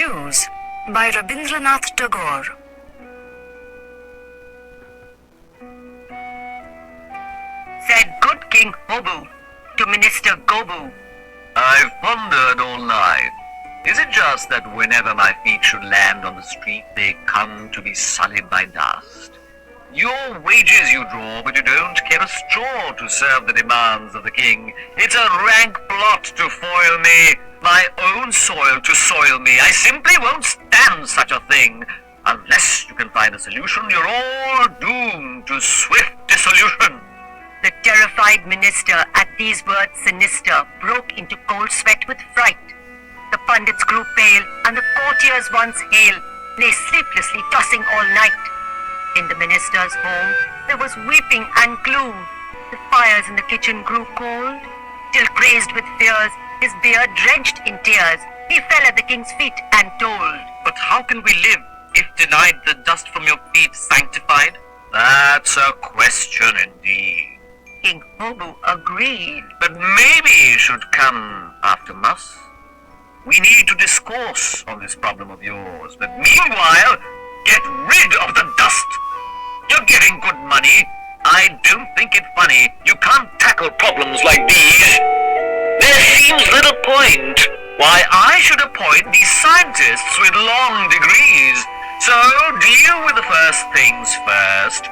Muse by Rabindranath Tagore. Said good King Hobu to Minister Gobu, I've pondered all night. Is it just that whenever my feet should land on the street, they come to be sullied by dust? Your wages you draw, but you don't care a straw to serve the demands of the king. It's a rank plot to foil me, my own soil to soil me. I simply won't stand such a thing. Unless you can find a solution, you're all doomed to swift dissolution. the terrified minister at these words sinister broke into cold sweat with fright. The pundits grew pale, and the courtiers once hale lay sleeplessly tossing all night. In the minister's home there was weeping and gloom. The fires in the kitchen grew cold, till crazed with fears, his beard drenched in tears, he fell at the king's feet and told, But how can we live if denied the dust from your feet sanctified? That's a question indeed. King Hobu agreed. But maybe you should come after Mus. We need to discourse on this problem of yours, but meanwhile, get rid of the dust. You're getting good money. I don't think it funny. You can't tackle problems like these. There seems little point why I should appoint these scientists with long degrees. So deal with the first things first,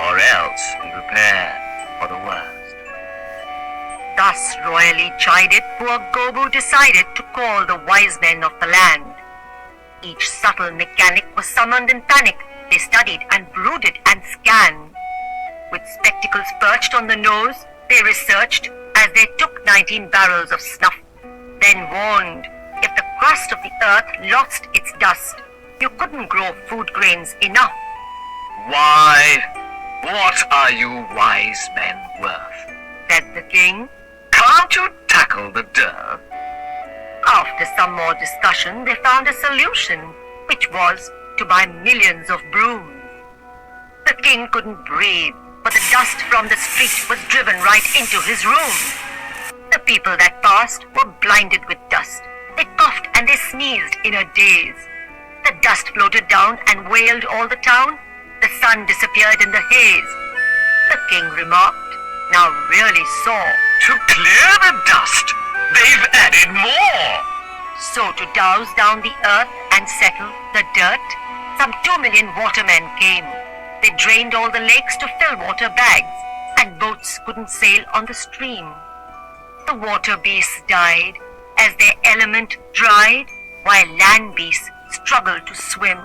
or else be prepared for the worst. Thus royally chided, poor Gobu decided to call the wise men of the land. Each subtle mechanic was summoned in panic. They studied and brooded and scanned. With spectacles perched on the nose, they researched as they took 19 barrels of snuff. Then warned, if the crust of the earth lost its dust, you couldn't grow food grains enough. Why, what are you wise men worth? Said the king. Can't you tackle the dirt? After some more discussion, they found a solution, which was to buy millions of brooms. The king couldn't breathe, but the dust from the street was driven right into his room. The people that passed were blinded with dust. They coughed and they sneezed in a daze. The dust floated down and wailed all the town. The sun disappeared in the haze. The king remarked, now really saw. To clear the dust, they've added more. So to douse down the earth and settle the dirt, some 2 million watermen came. They drained all the lakes to fill water bags, and boats couldn't sail on the stream. The water beasts died as their element dried, while land beasts struggled to swim.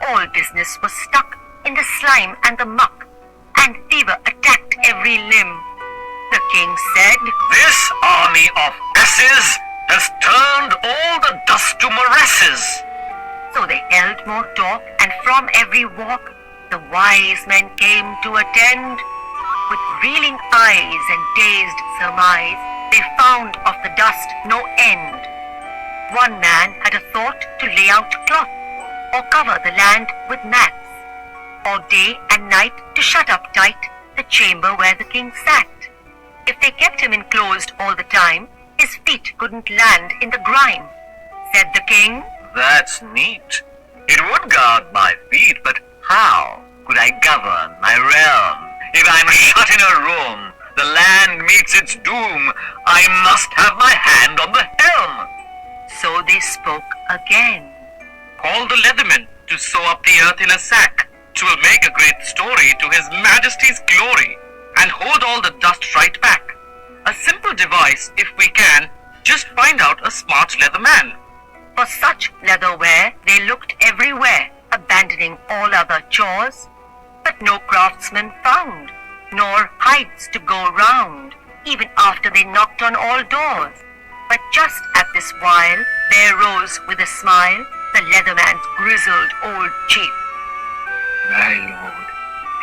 All business was stuck in the slime and the muck, and fever attacked every limb. The king said, This army of asses has turned all the dust to morasses. So they held more talk, and from every walk the wise men came to attend. With reeling eyes and dazed surmise, they found of the dust no end. One man had a thought to lay out cloth, or cover the land with mats, or day and night to shut up tight the chamber where the king sat. If they kept him enclosed all the time, his feet couldn't land in the grime. Said the king, That's neat. It would guard my feet, but how could I govern my realm? If I'm shut in a room, the land meets its doom. I must have my hand on the helm. so they spoke again. Call the leatherman to sew up the earth in a sack. 'Twill make a great story to his majesty's glory, and hold all the dust right back. A simple device, if we can, just find out a smart leatherman. For such leatherware they looked everywhere, abandoning all other chores. But no craftsman found, nor hides to go round, even after they knocked on all doors. But just at this while, there rose with a smile the leatherman's grizzled old chief. My lord,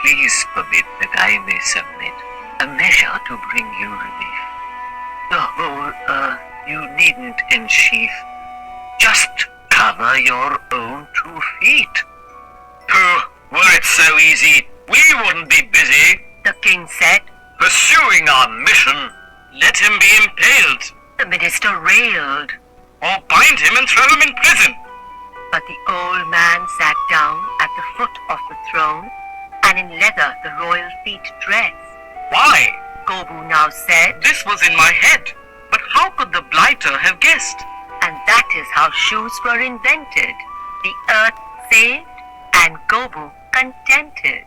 please permit that I may submit a measure to bring you relief. The whole earth you needn't ensheath. Just cover your own 2 feet. Pooh, were it so easy, we wouldn't be busy The king said. pursuing our mission. Let him be impaled, The minister railed. or bind him and throw him in prison. But the old man sat down at the foot of the throne, and in leather the royal feet dress. Why? Gobu now said, This was in my head. But how could the blighter have guessed? and that is how shoes were invented. The earth saved, and Gobu contented.